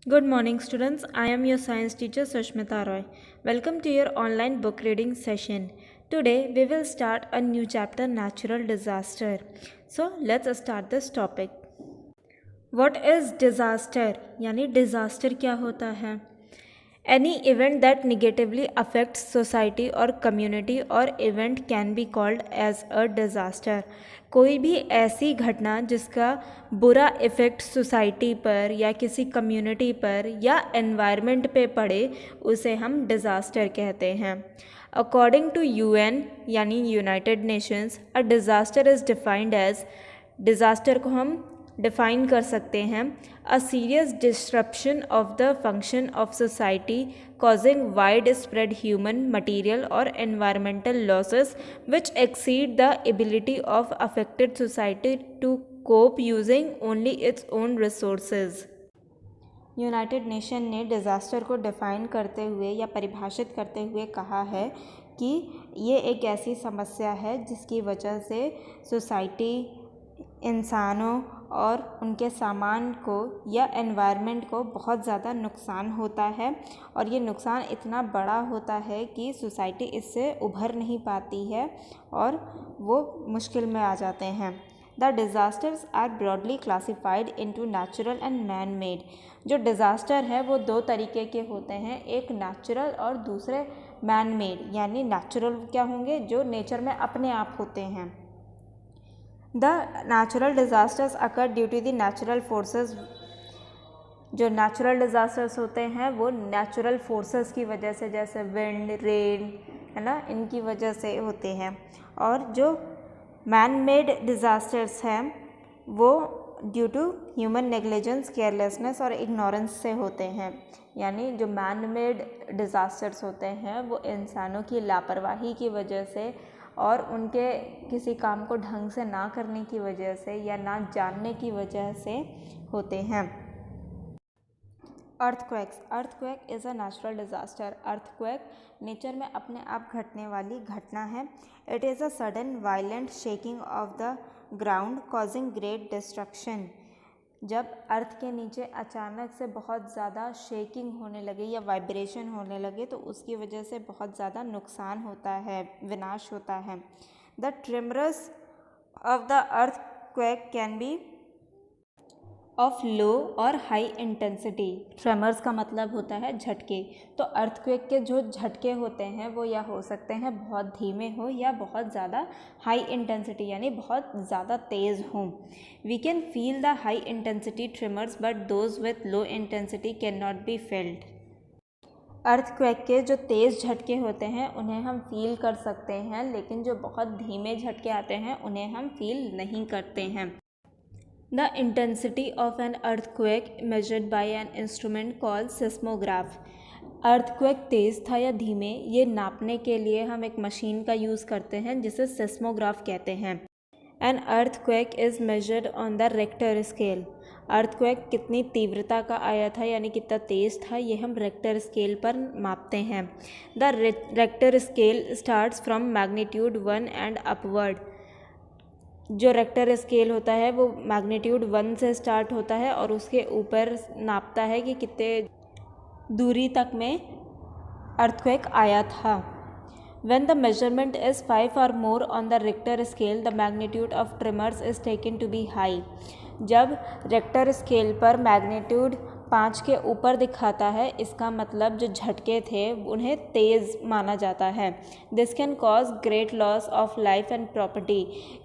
Good morning, students. I am your science teacher Sushmita Roy. Welcome to your online book reading session. Today we will start a new chapter, Natural Disaster. So let's start this topic. What is disaster? यानी disaster क्या होता है? Any event that negatively affects society or community or event can be called as a disaster. कोई भी ऐसी घटना जिसका बुरा इफ़ेक्ट सोसाइटी पर या किसी कम्युनिटी पर या एनवायरनमेंट पे पड़े उसे हम डिज़ास्टर कहते हैं. अकॉर्डिंग टू यूएन यानी United Nations, a disaster is defined as, disaster को हम डिफ़ाइन कर सकते हैं, a serious disruption of the function of society causing widespread human, material or environmental losses which exceed the ability of affected society to cope using only its own resources. United nation ने disaster को define करते हुए या परिभाषित करते हुए कहा है कि ये एक ऐसी समस्या है जिसकी वजह से सोसाइटी, इंसानों और उनके सामान को या एनवायरनमेंट को बहुत ज़्यादा नुकसान होता है और ये नुकसान इतना बड़ा होता है कि सोसाइटी इससे उभर नहीं पाती है और वो मुश्किल में आ जाते हैं. The disasters are broadly classified into natural and man made. जो डिज़ास्टर है वो दो तरीके के होते हैं, एक नेचुरल और दूसरे मैन मेड. यानी नेचुरल क्या होंगे? जो नेचर में अपने आप होते हैं. The natural disasters occur due to the natural forces. जो नेचुरल डिज़ास्टर्स होते हैं वो नेचुरल फोर्सेस की वजह से, जैसे विंड, रेन, है ना, इनकी वजह से होते हैं. और जो मैन मेड डिज़ास्टर्स हैं वो due to human negligence, carelessness और इग्नोरेंस से होते हैं. यानी जो मैन मेड डिज़ास्टर्स होते हैं वो इंसानों की लापरवाही की वजह से और उनके किसी काम को ढंग से ना करने की वजह से या ना जानने की वजह से होते हैं. Earthquakes. Earthquake is a natural disaster. Earthquake nature में अपने आप घटने वाली घटना है. It is a sudden violent shaking of the ground causing great destruction. जब अर्थ के नीचे अचानक से बहुत ज़्यादा शेकिंग होने लगे या वाइब्रेशन होने लगे तो उसकी वजह से बहुत ज़्यादा नुकसान होता है, विनाश होता है. The tremors of the earthquake can be of low और हाई इंटेंसिटी. ट्रेमर्स का मतलब होता है झटके. तो अर्थक्वेक के जो झटके होते हैं वो या हो सकते हैं बहुत धीमे हो या बहुत ज़्यादा हाई इंटेंसिटी यानी बहुत ज़्यादा तेज़ हों. We can feel the high intensity tremors but those with low intensity can not be felt. Earthquake के जो तेज़ झटके होते हैं उन्हें हम फील कर सकते हैं, लेकिन जो बहुत धीमे झटके आते हैं उन्हें हम फील नहीं करते हैं. The intensity of an earthquake measured by an instrument called seismograph. Earthquake तेज़ था या धीमे ये नापने के लिए हम एक मशीन का यूज़ करते हैं जिसे सेस्मोग्राफ कहते हैं. An earthquake is measured on the Richter scale. Earthquake कितनी तीव्रता का आया था यानी कितना तेज़ था ये हम रेक्टर स्केल पर मापते हैं. The Richter scale starts from magnitude 1 and upward. जो रेक्टर स्केल होता है वो मैग्नीट्यूड 1 से स्टार्ट होता है और उसके ऊपर नापता है कि कितने दूरी तक में अर्थक्वेक आया था. When the measurement is 5 or more on the Richter scale, the magnitude of tremors is taken to be high. जब रेक्टर स्केल पर मैग्नीट्यूड 5 के ऊपर दिखाता है इसका मतलब जो झटके थे उन्हें तेज़ माना जाता है. This can cause great loss of life and property.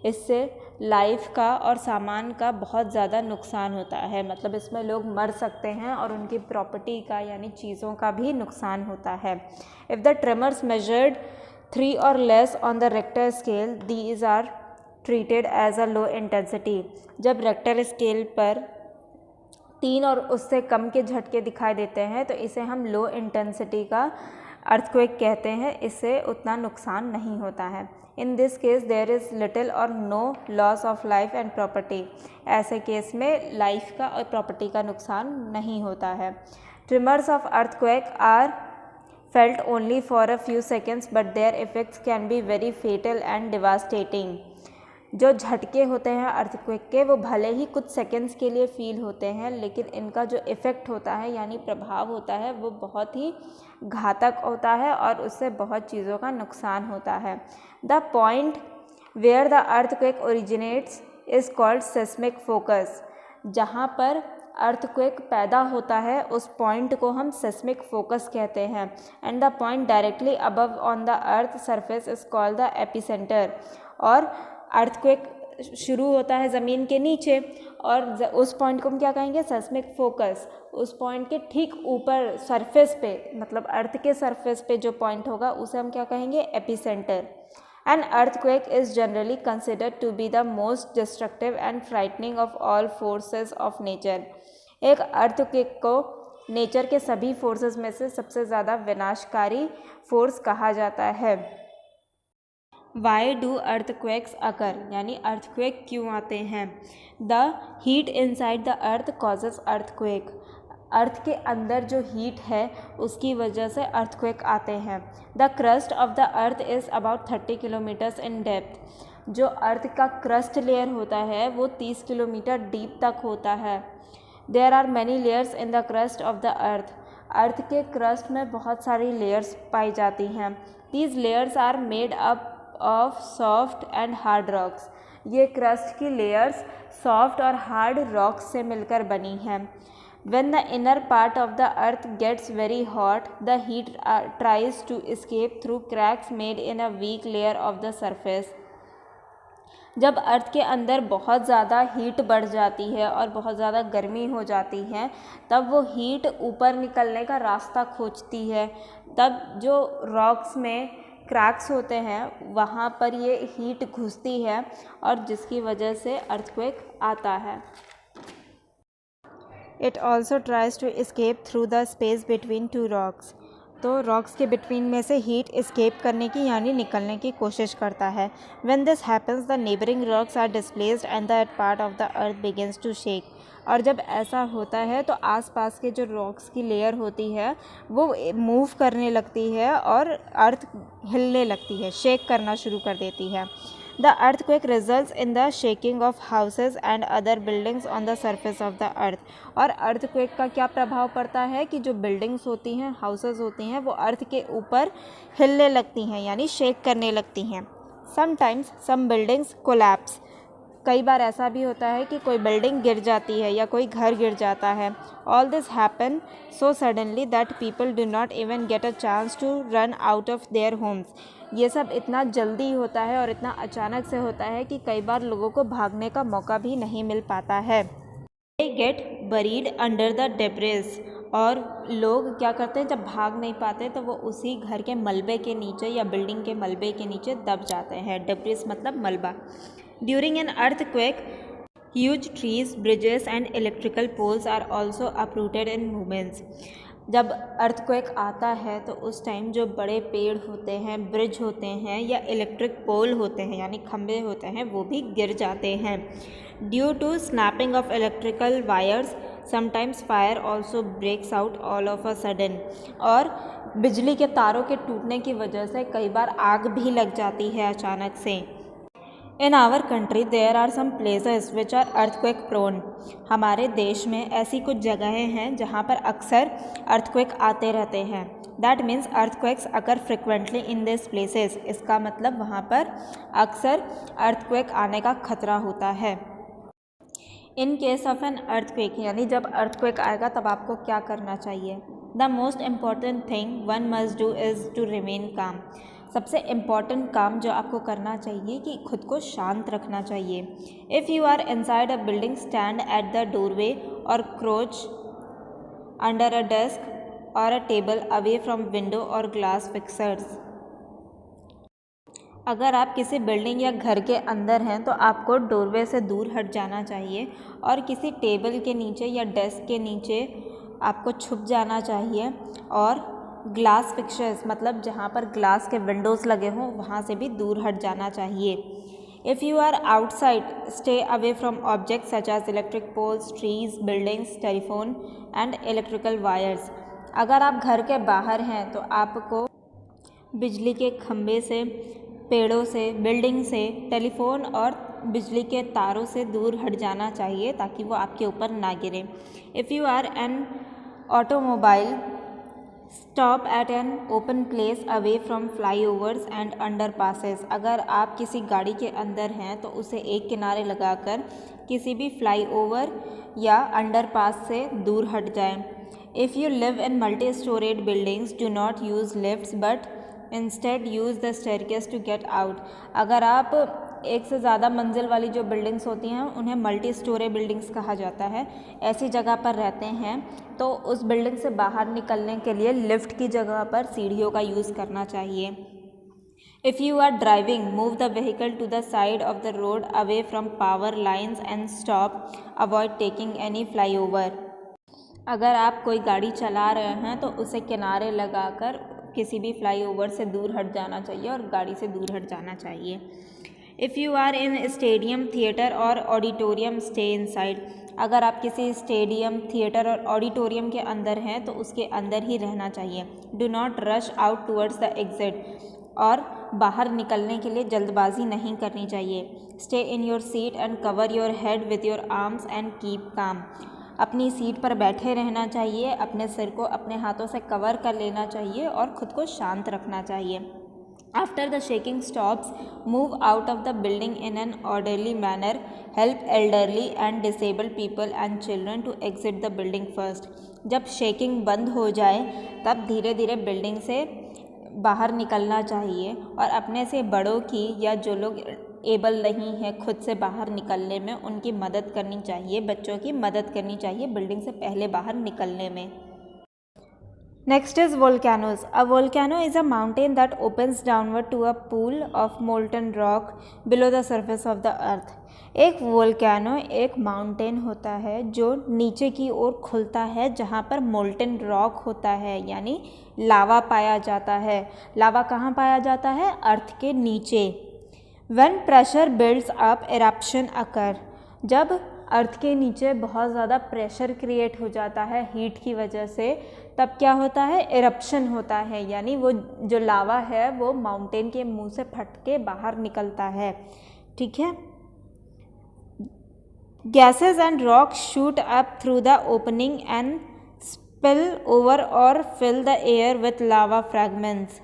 इससे लाइफ का और सामान का बहुत ज़्यादा नुकसान होता है. मतलब इसमें लोग मर सकते हैं और उनकी प्रॉपर्टी का यानी चीज़ों का भी नुकसान होता है. If the tremors measured 3 or less on the Richter scale, these are treated as a low intensity. जब रेक्टर स्केल पर 3 और उससे कम के झटके दिखाई देते हैं तो इसे हम लो इंटेंसिटी का अर्थक्वेक कहते हैं. इससे उतना नुकसान नहीं होता है. In this case there is little or no loss of life and property. ऐसे केस में लाइफ का और प्रॉपर्टी का नुकसान नहीं होता है. Tremors of earthquake are felt only for a few seconds but their effects can be very fatal and devastating. जो झटके होते हैं अर्थक्वेक के वो भले ही कुछ सेकंड्स के लिए फील होते हैं, लेकिन इनका जो इफ़ेक्ट होता है यानी प्रभाव होता है वो बहुत ही घातक होता है और उससे बहुत चीज़ों का नुकसान होता है। The point where the earthquake originates is called seismic focus. जहाँ पर अर्थक्वेक पैदा होता है उस पॉइंट को हम सेस्मिक फोकस कहते हैं। And the point directly above on the earth surface is called the epicentre. और अर्थक्वेक शुरू होता है ज़मीन के नीचे और उस पॉइंट को हम क्या कहेंगे, सेस्मिक फोकस। उस पॉइंट के ठीक ऊपर सरफेस पे, मतलब अर्थ के सरफेस पे जो पॉइंट होगा उसे हम क्या कहेंगे, epicentre. An earthquake is generally considered to be the most destructive and frightening of all forces of nature. एक अर्थक्वेक को नेचर के सभी फोर्सेस में से सबसे ज़्यादा विनाशकारी फोर्स कहा जाता है। Why do earthquakes occur? यानी अर्थक्वेक क्यों आते हैं? The heat inside the earth causes earthquake. अर्थ के अंदर जो हीट है उसकी वजह से अर्थक्वेक आते हैं। The crust of the earth is about 30 kilometres in depth. जो अर्थ का क्रस्ट लेयर होता है वो 30 किलोमीटर डीप तक होता है। There are many layers in the crust of the earth. Earth के क्रस्ट में बहुत सारी लेयर्स पाई जाती हैं। These layers are made up of soft and hard rocks. ये क्रस्ट की लेयर्स सॉफ्ट और हार्ड रॉक्स से मिलकर बनी हैं। When the inner part of the earth gets very hot, the heat tries to escape through cracks made in a weak layer of the surface. जब अर्थ के अंदर बहुत ज़्यादा हीट बढ़ जाती है और बहुत ज़्यादा गर्मी हो जाती है, तब वो हीट ऊपर निकलने का रास्ता खोजती है। तब जो रॉक्स में क्रैक्स होते हैं वहाँ पर ये हीट घुसती है और जिसकी वजह से अर्थक्वेक आता है। It also tries to escape through the space between two rocks. तो रॉक्स के बिटवीन में से हीट escape करने की यानी निकलने की कोशिश करता है। When this happens, the neighboring rocks are displaced and that part of the earth begins to shake. और जब ऐसा होता है तो आसपास के जो रॉक्स की लेयर होती है वो मूव करने लगती है और अर्थ हिलने लगती है, शेक करना शुरू कर देती है। The earthquake results in the shaking of houses and other buildings on the surface of the earth. और earthquake का क्या प्रभाव पड़ता है कि जो buildings होती हैं, houses होती हैं, वो अर्थ के ऊपर हिलने लगती हैं यानी शेक करने लगती हैं। Sometimes some buildings collapse. कई बार ऐसा भी होता है कि कोई बिल्डिंग गिर जाती है या कोई घर गिर जाता है। All this happen so suddenly that people do not even get a chance to run out of their homes. ये सब इतना जल्दी होता है और इतना अचानक से होता है कि कई बार लोगों को भागने का मौका भी नहीं मिल पाता है। They get buried under the debris. और लोग क्या करते हैं, जब भाग नहीं पाते तो वो उसी घर के मलबे के नीचे या बिल्डिंग के मलबे के नीचे दब जाते हैं। डेब्रिस मतलब मलबा। During an earthquake, huge trees, bridges and electrical poles are also uprooted in movements. जब अर्थक्वेक आता है तो उस टाइम जो बड़े पेड़ होते हैं, ब्रिज होते हैं या इलेक्ट्रिक पोल होते हैं यानी खंभे होते हैं वो भी गिर जाते हैं। Due to snapping of electrical wires sometimes fire also breaks out all of a sudden. और बिजली के तारों के टूटने की वजह से कई बार आग भी लग जाती है अचानक से। In our country there are some places which are earthquake prone. हमारे देश में ऐसी कुछ जगहें हैं जहाँ पर अक्सर अर्थक्वेक आते रहते हैं। That means earthquakes occur frequently in this places. इसका मतलब वहाँ पर अक्सर अर्थक्वेक आने का खतरा होता है। In case of an earthquake यानी जब अर्थक्वेक आएगा तब आपको क्या करना चाहिए? The most important thing one must do is to remain calm. सबसे इम्पॉर्टेंट काम जो आपको करना चाहिए कि खुद को शांत रखना चाहिए। If you are inside a building, stand at the doorway और क्रोच अंडर अ डेस्क और a table away from window और ग्लास फिक्सर्स। अगर आप किसी बिल्डिंग या घर के अंदर हैं तो आपको डोरवे से दूर हट जाना चाहिए और किसी टेबल के नीचे या डेस्क के नीचे आपको छुप जाना चाहिए और ग्लास फिक्सर्स मतलब जहाँ पर ग्लास के विंडोज़ लगे हों वहाँ से भी दूर हट जाना चाहिए। If you are outside, stay away from objects such as electric poles, trees, buildings, telephone and electrical wires. अगर आप घर के बाहर हैं तो आपको बिजली के खंभे से, पेड़ों से, बिल्डिंग से, टेलीफोन और बिजली के तारों से दूर हट जाना चाहिए ताकि वो आपके ऊपर ना गिरे। If you are an automobile, stop at an open place away from flyovers and underpasses. अगर आप किसी गाड़ी के अंदर हैं तो उसे एक किनारे लगाकर किसी भी फ्लाईओवर या अंडरपास से दूर हट जाएं। If you live in multi storeyed buildings, do not use lifts but instead use the staircase to get out. अगर आप एक से ज़्यादा मंजिल वाली जो बिल्डिंग्स होती हैं उन्हें मल्टी स्टोरी बिल्डिंग्स कहा जाता है, ऐसी जगह पर रहते हैं तो उस बिल्डिंग से बाहर निकलने के लिए लिफ्ट की जगह पर सीढ़ियों का यूज़ करना चाहिए। If you are driving, move the vehicle to the side of the road away from power lines and stop, avoid taking any flyover. अगर आप कोई गाड़ी चला रहे हैं तो उसे किनारे लगाकर किसी भी फ्लाईओवर से दूर हट जाना चाहिए और गाड़ी से दूर हट जाना चाहिए। If you are in stadium, theatre और ऑडिटोरियम, स्टे इनसाइड। अगर आप किसी स्टेडियम, थिएटर और ऑडिटोरियम के अंदर हैं तो उसके अंदर ही रहना चाहिए। Do not rush out towards the exit. और बाहर निकलने के लिए जल्दबाजी नहीं करनी चाहिए। Stay in your seat and cover your head with your arms and keep calm. अपनी सीट पर बैठे रहना चाहिए, अपने सिर को अपने हाथों से कवर कर लेना चाहिए और ख़ुद को शांत रखना चाहिए। After the shaking stops, move out of the building in an orderly manner. Help elderly and disable people and children to exit the building first. जब शेकिंग बंद हो जाए तब धीरे धीरे बिल्डिंग से बाहर निकलना चाहिए और अपने से बड़ों की या जो लोग एबल नहीं है खुद से बाहर निकलने में, उनकी मदद करनी चाहिए, बच्चों की मदद करनी चाहिए बिल्डिंग से पहले बाहर निकलने में। Next is volcanoes. A volcano is a mountain that opens downward to a pool of molten rock below the surface of the earth. एक वोल्केनो एक माउंटेन होता है जो नीचे की ओर खुलता है जहाँ पर मोल्टन रॉक होता है, यानी लावा पाया जाता है। लावा कहाँ पाया जाता है? अर्थ के नीचे। When pressure builds up, eruption occur. जब अर्थ के नीचे बहुत ज़्यादा प्रेशर क्रिएट हो जाता है हीट की वजह से, तब क्या होता है? इरप्शन होता है, यानी वो जो लावा है वो माउंटेन के मुंह से फट के बाहर निकलता है। ठीक है। Gases and rock shoot up through the opening and spill over और fill the air with lava fragments.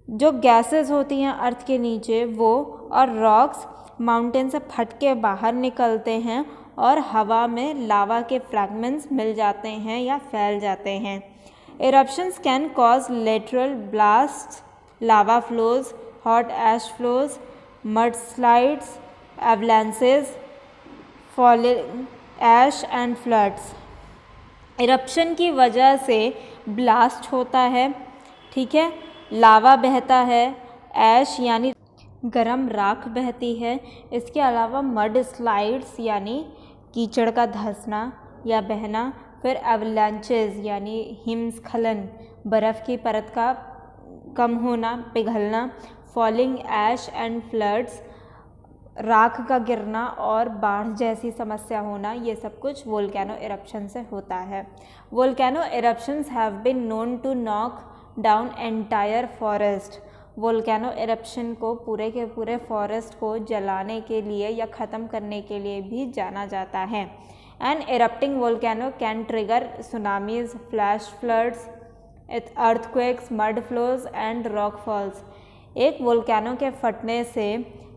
जो गैसेस होती हैं अर्थ के नीचे वो और रॉक्स माउंटेन से फट के बाहर निकलते हैं और हवा में लावा के फ्रैगमेंट्स मिल जाते हैं या फैल जाते हैं। Eruptions can cause lateral blast, lava flows, hot ash flows, mud slides, avalanches, falling ash and floods. Eruption की वजह से ब्लास्ट होता है, ठीक है, लावा बहता है, ऐश यानी गरम राख बहती है। इसके अलावा मड स्लाइड्स यानी कीचड़ का धंसना या बहना, फिर एवलांचेस यानी हिमस्खलन, बर्फ़ की परत का कम होना, पिघलना, फॉलिंग ऐश एंड फ्लड्स, राख का गिरना और बाढ़ जैसी समस्या होना, ये सब कुछ वोल्केनो इरप्शन से होता है। Volcano eruptions have been known to knock down entire forest. Volcano eruption को पूरे के पूरे फॉरेस्ट को जलाने के लिए या ख़त्म करने के लिए भी जाना जाता है। An erupting volcano can trigger tsunamis, flash floods, earthquakes, mud flows and rock falls. एक वोल्केनो के फटने से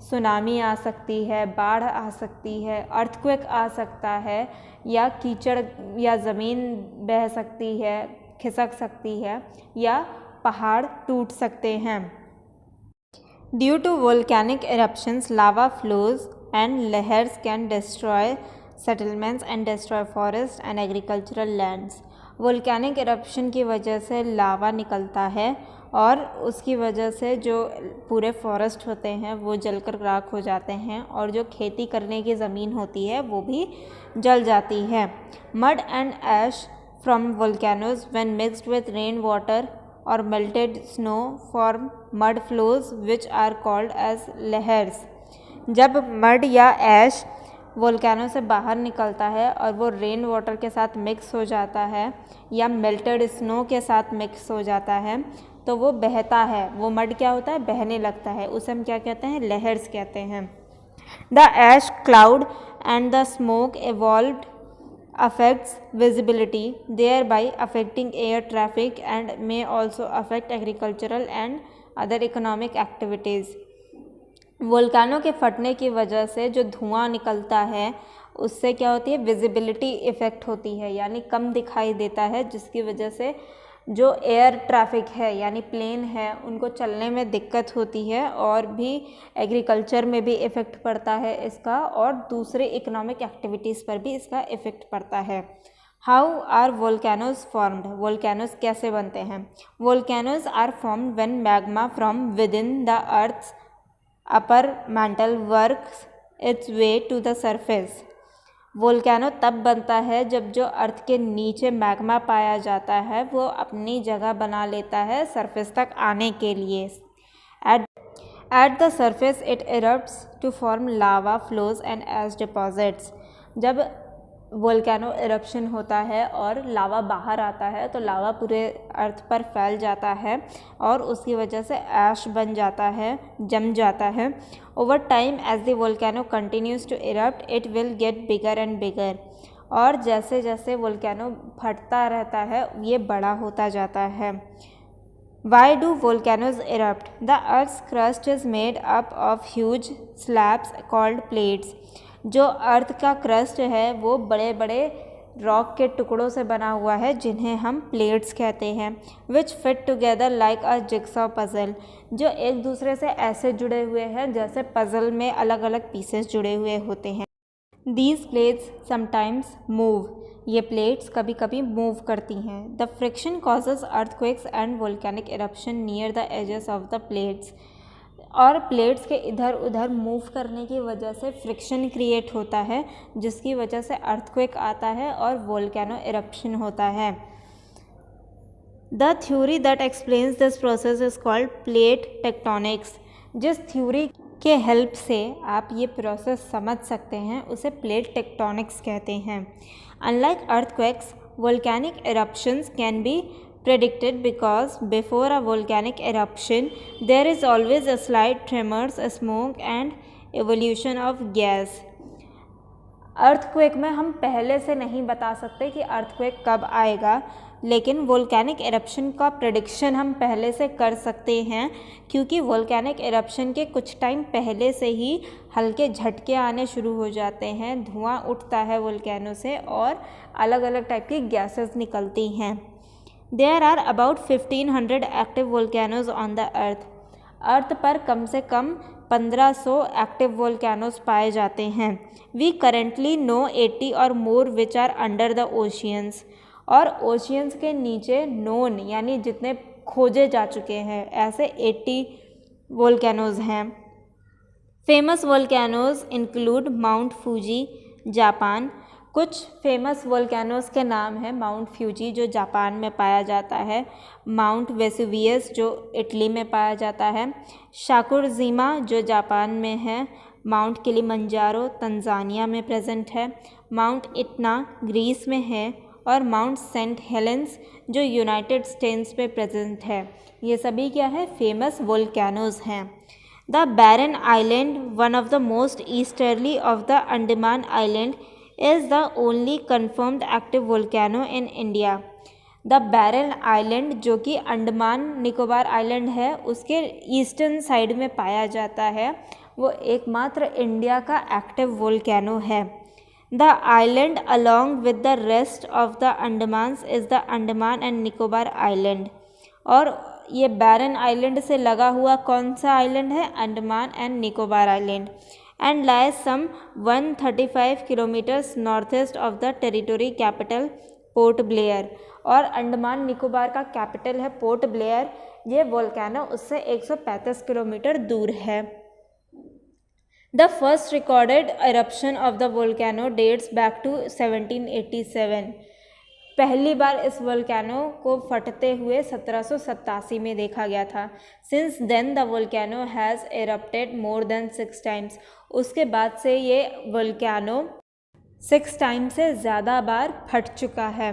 सुनामी आ सकती है, बाढ़ आ सकती है, अर्थक्वेक आ सकता है, या कीचड़ या ज़मीन बह सकती है, खिसक सकती है, या पहाड़ टूट सकते हैं। Due to volcanic eruptions, lava flows and lahars can destroy settlements and destroy forests and agricultural lands. Volcanic eruption की वजह से लावा निकलता है और उसकी वजह से जो पूरे फॉरेस्ट होते हैं वो जलकर राख हो जाते हैं और जो खेती करने की ज़मीन होती है वो भी जल जाती है। Mud and ash from volcanoes when mixed with rain water और melted snow form mud flows which are called as lahars. जब मड या ऐश वोल्केनो से बाहर निकलता है और वो रेन वाटर के साथ मिक्स हो जाता है या मेल्टेड स्नो के साथ मिक्स हो जाता है तो वो बहता है। वो मड क्या होता है? बहने लगता है। उसे हम क्या कहते हैं? लहर्स कहते हैं। The ash cloud and the smoke evolved affects visibility, thereby affecting air traffic and may also affect agricultural and other economic activities. Volcano के फटने की वजह से जो धुआं निकलता है उससे क्या होती है, विजिबिलिटी इफ़ेक्ट होती है, यानी कम दिखाई देता है, जिसकी वजह से जो एयर ट्रैफिक है यानी प्लेन है उनको चलने में दिक्कत होती है, और भी एग्रीकल्चर में भी इफ़ेक्ट पड़ता है इसका, और दूसरे इकोनॉमिक एक्टिविटीज़ पर भी इसका इफ़ेक्ट पड़ता है। How are volcanoes formed? Volcanoes कैसे बनते हैं? Volcanoes are formed when magma from within the earth's upper mantle works its way to the surface. Volcano तब बनता है जब जो अर्थ के नीचे मैग्मा पाया जाता है वो अपनी जगह बना लेता है सरफेस तक आने के लिए। At the surface it erupts to form lava flows and ash deposits. जब वोल्केनो इरप्शन होता है और लावा बाहर आता है तो लावा पूरे अर्थ पर फैल जाता है और उसकी वजह से ऐश बन जाता है, जम जाता है। Over time as the volcano continues to erupt it will get bigger and bigger. और जैसे जैसे वोल्केनो फटता रहता है ये बड़ा होता जाता है। Why do volcanoes erupt? The earth's crust is made up of huge slabs called plates. जो अर्थ का क्रस्ट है वो बड़े बड़े रॉक के टुकड़ों से बना हुआ है जिन्हें हम प्लेट्स कहते हैं। Which fit together like a jigsaw puzzle. जो एक दूसरे से ऐसे जुड़े हुए हैं जैसे पज़ल में अलग अलग पीसेस जुड़े हुए होते हैं। These plates sometimes move. ये प्लेट्स कभी कभी मूव करती हैं। The friction causes earthquakes and volcanic eruption near the edges of the plates. और प्लेट्स के इधर उधर मूव करने की वजह से फ्रिक्शन क्रिएट होता है जिसकी वजह से अर्थक्वेक आता है और वोल्केनो इरप्शन होता है। The theory that explains this process is called plate tectonics. जिस थ्योरी के हेल्प से आप ये प्रोसेस समझ सकते हैं उसे प्लेट टेक्टोनिक्स कहते हैं। Unlike earthquakes, volcanic eruptions can be predicted because before a volcanic eruption there is always a slight tremors, smoke and evolution of gas। Earthquake में हम पहले से नहीं बता सकते कि अर्थक्वेक कब आएगा, लेकिन वोल्केनिक इरप्शन का प्रेडिक्शन हम पहले से कर सकते हैं क्योंकि वोल्केनिक इरप्शन के कुछ टाइम पहले से ही हल्के झटके आने शुरू हो जाते हैं, धुआं उठता है वोल्केनो से और अलग अलग टाइप की गैसेस निकलती हैं। There are about 1500 active volcanoes on the earth। अर्थ पर कम से कम 1500 एक्टिव वोल्केनोज पाए जाते हैं। We currently know 80 or more which are under the oceans। और ओशियंस के नीचे नोन यानी जितने खोजे जा चुके हैं ऐसे 80 वोल्केनोज हैं। Famous volcanoes include mount Fuji Japan. कुछ फेमस वोल्केनोज के नाम हैं माउंट फ्यूजी जो जापान में पाया जाता है, माउंट वेसुवियस जो इटली में पाया जाता है, शाकुरजीमा जो जापान में है, माउंट किलिमंजारो तंजानिया में प्रेजेंट है, माउंट इटना ग्रीस में है और माउंट सेंट हेलेंस जो यूनाइटेड स्टेट्स में प्रेजेंट है। ये सभी क्या है, फेमस वोल्केनोज हैं। The Barren Island, one of the most easterly of the Andaman island, is the only confirmed active volcano in India। The Barren Island जो कि अंडमान निकोबार आइलैंड है उसके ईस्टर्न साइड में पाया जाता है, वो एकमात्र इंडिया का एक्टिव वोल्केनो है। The island along with the rest of the Andamans is the Andaman and Nicobar island. और ये बैरन आइलैंड से लगा हुआ कौन सा आइलैंड है, Andaman and Nicobar island, and lies some 135 kilometers northeast of the territory capital port Blair. और अंडमान निकोबार का कैपिटल है पोर्ट ब्लेयर। ये वोल्केनो उससे 135 किलोमीटर दूर है। The first recorded eruption of the volcano dates back to 1787। पहली बार इस वोल्केनो को फटते हुए 1787 में देखा गया था। Since then the volcano has erupted more than 6 times. उसके बाद से ये वोल्केनो 6 टाइम से ज़्यादा बार फट चुका है।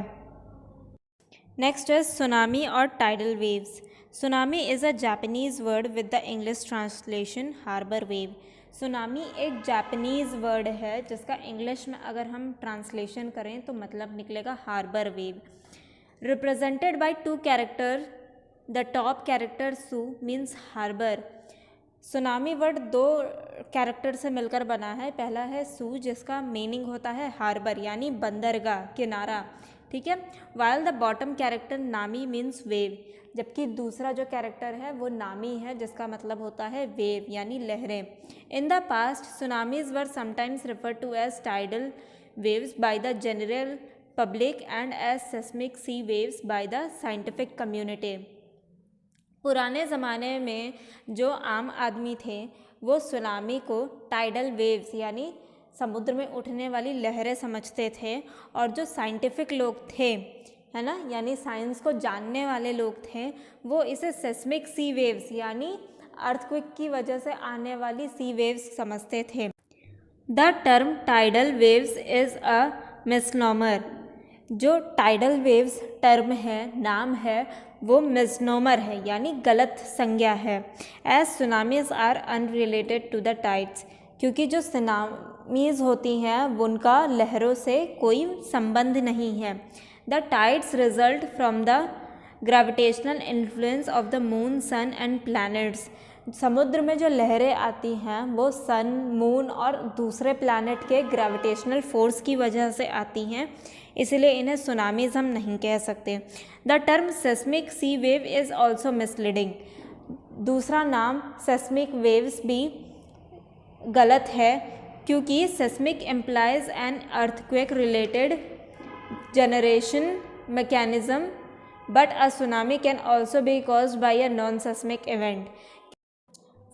नेक्स्ट है सुनामी और tidal waves. Tsunami is a Japanese word with the English translation harbour wave. Tsunami एक जापानीज़ वर्ड है जिसका इंग्लिश में अगर हम ट्रांसलेशन करें तो मतलब निकलेगा harbour wave. Represented by 2 character, the top character सू means harbour. Tsunami word 2 character से मिलकर बना है। पहला है सू जिसका मीनिंग होता है हार्बर यानी बंदरगाह, किनारा, ठीक है। वाइल द बॉटम कैरेक्टर नामी मीन्स वेव, जबकि दूसरा जो कैरेक्टर है वो नामी है जिसका मतलब होता है वेव यानी लहरें। In the past tsunamis were sometimes refer to as tidal waves by the general public and as seismic sea waves by the scientific community. पुराने ज़माने में जो आम आदमी थे वो सुनामी को टाइडल वेव्स यानी समुद्र में उठने वाली लहरें समझते थे, और जो साइंटिफिक लोग थे, है ना, यानी साइंस को जानने वाले लोग थे, वो इसे सेस्मिक सी वेव्स यानी अर्थक्वेक की वजह से आने वाली सी वेव्स समझते थे। The term tidal waves is a misnomer. जो टाइडल वेव्स टर्म है, नाम है, वो मिसनोमर है यानी गलत संज्ञा है। As tsunamis are unrelated to the tides, क्योंकि जो सुनामीज होती हैं उनका लहरों से कोई संबंध नहीं है। The tides result from the gravitational influence of the moon, sun and planets. समुद्र में जो लहरें आती हैं वो सन, मून और दूसरे प्लैनेट के ग्रेविटेशनल फोर्स की वजह से आती हैं, इसलिए इन्हें सुनामीज हम नहीं कह सकते। The term seismic sea wave is also misleading. दूसरा नाम सेस्मिक वेव्स भी गलत है, क्योंकि seismic implies an earthquake related generation mechanism, but a tsunami can also be caused by a non seismic event.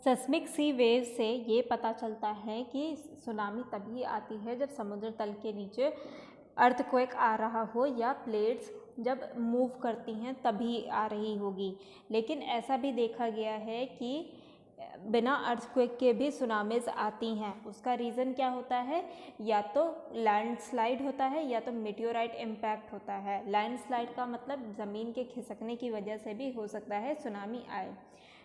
Seismic sea wave से ये पता चलता है कि सुनामी तभी आती है जब समुद्र तल के नीचे अर्थक्वेक आ रहा हो या प्लेट्स जब मूव करती हैं तभी आ रही होगी। लेकिन ऐसा भी देखा गया है कि बिना अर्थक्वेक के भी सुनामीज आती हैं। उसका रीज़न क्या होता है? या तो लैंडस्लाइड होता है या तो मेटेओराइट इम्पैक्ट होता है। लैंडस्लाइड का मतलब ज़मीन के खिसकने की वजह से भी हो सकता है सुनामी आए।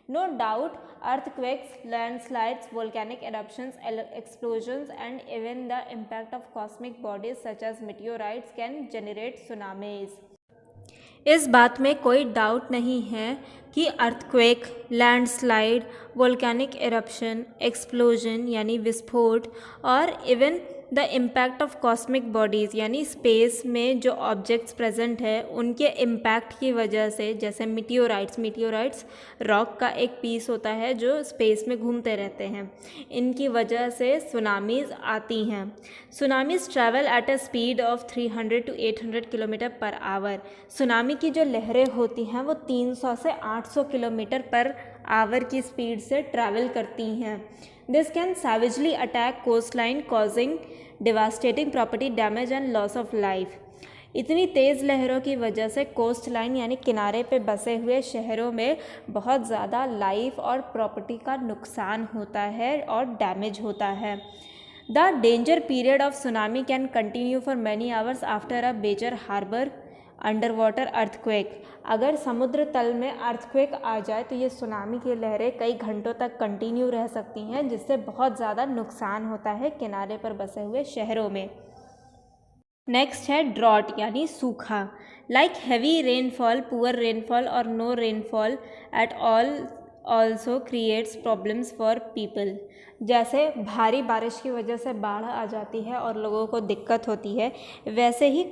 No doubt, earthquakes, landslides, volcanic eruptions, explosions, and even the impact of cosmic bodies such as meteorites can generate tsunamis. इस बात में कोई डाउट नहीं है कि earthquake, landslide, volcanic eruption, explosion यानी विस्फोट और even the impact of cosmic bodies यानी स्पेस में जो ऑब्जेक्ट्स प्रेजेंट है उनके इम्पैक्ट की वजह से, जैसे मीटियोराइट्स रॉक का एक पीस होता है जो स्पेस में घूमते रहते हैं, इनकी वजह से सुनामीज़ आती हैं। Tsunamis travel at a speed of 300 to 800 kilometre per hour. Tsunami की जो लहरें होती हैं वो 300 से 800 किलोमीटर पर आवर की स्पीड से ट्रैवल करती हैं। This can savagely attack coastline causing devastating property damage and loss of life. इतनी तेज़ लहरों की वजह से कोस्ट लाइन यानी किनारे पे बसे हुए शहरों में बहुत ज़्यादा लाइफ और प्रॉपर्टी का नुकसान होता है और डैमेज होता है। The danger period of tsunami can continue for many hours after a major harbour underwater earthquake. अगर समुद्र तल में अर्थक्वेक आ जाए तो ये सुनामी की लहरें कई घंटों तक कंटिन्यू रह सकती हैं, जिससे बहुत ज़्यादा नुकसान होता है किनारे पर बसे हुए शहरों में। नेक्स्ट है ड्रॉट यानी सूखा। Like heavy rainfall, poor rainfall और no rainfall at all also creates problems for people. जैसे भारी बारिश की वजह से बाढ़ आ जाती है और लोगों को दिक्कत होती है, वैसे ही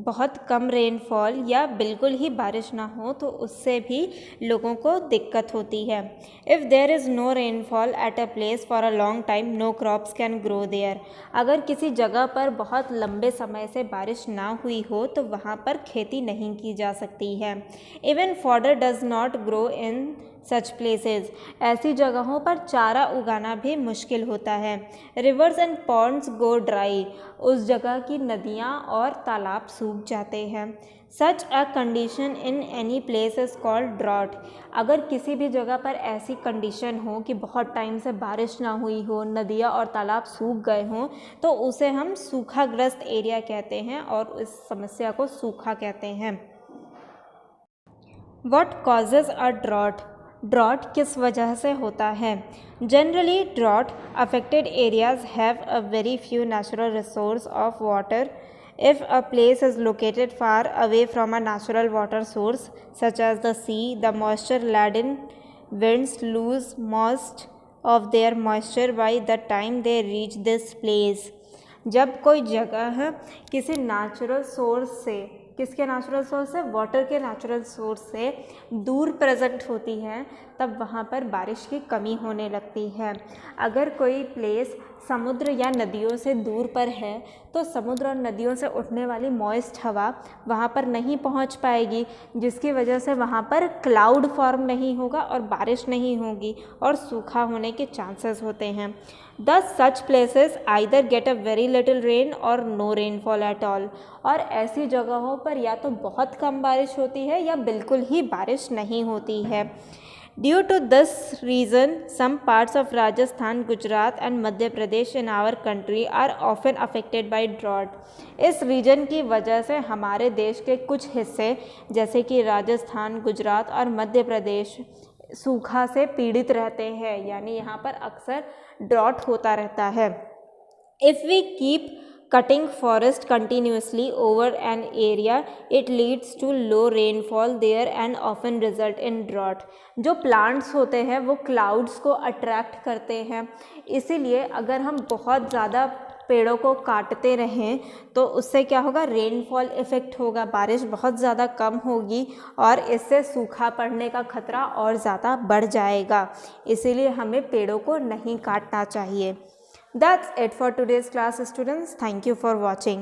बहुत कम रेनफॉल या बिल्कुल ही बारिश ना हो तो उससे भी लोगों को दिक्कत होती है। If there is no rainfall at a place for a long time, no crops can grow there. अगर किसी जगह पर बहुत लंबे समय से बारिश ना हुई हो तो वहाँ पर खेती नहीं की जा सकती है। Even fodder does not grow in such places. ऐसी जगहों पर चारा उगाना भी मुश्किल होता है। Rivers and ponds go dry. उस जगह की नदियाँ और तालाब सूख जाते हैं। Such a condition in any place is called drought. अगर किसी भी जगह पर ऐसी कंडीशन हो कि बहुत टाइम से बारिश ना हुई हो, नदियाँ और तालाब सूख गए हों, तो उसे हम सूखाग्रस्त एरिया कहते हैं और इस समस्या को सूखा कहते हैं। What causes a drought? Drought किस वजह से होता है? Generally drought affected areas have a very few natural resource of water. If a place is located far away from a natural water source, such as the sea, the moisture-laden winds lose most of their moisture by the time they reach this place. जब कोई जगह किसी natural source से, किसके natural source से, water के natural source से दूर प्रेजेंट होती है, तब वहाँ पर बारिश की कमी होने लगती है. अगर कोई प्लेस समुद्र या नदियों से दूर पर है तो समुद्र और नदियों से उठने वाली मॉइस्ट हवा वहाँ पर नहीं पहुँच पाएगी, जिसकी वजह से वहाँ पर क्लाउड फॉर्म नहीं होगा और बारिश नहीं होगी और सूखा होने के चांसेस होते हैं. Thus such places either get a very little rain or no rainfall at all. और ऐसी जगहों पर या तो बहुत कम बारिश होती है या बिल्कुल ही बारिश नहीं होती है. Due to this reason, some parts of Rajasthan, Gujarat and Madhya Pradesh in our country are often affected by drought. इस रीजन की वजह से हमारे देश के कुछ हिस्से जैसे कि राजस्थान, गुजरात और मध्य प्रदेश सूखा से पीड़ित रहते हैं, यानी यहाँ पर अक्सर ड्रॉट होता रहता है. If we keep cutting forest continuously over an area, it leads to low rainfall there and often result in drought. जो प्लांट्स होते हैं वो क्लाउड्स को अट्रैक्ट करते हैं, इसीलिए अगर हम बहुत ज़्यादा पेड़ों को काटते रहें तो उससे क्या होगा, रेनफॉल इफ़ेक्ट होगा, बारिश बहुत ज़्यादा कम होगी और इससे सूखा पड़ने का खतरा और ज़्यादा बढ़ जाएगा. इसीलिए हमें पेड़ों को नहीं काटना चाहिए. That's it for today's class, students. Thank you for watching.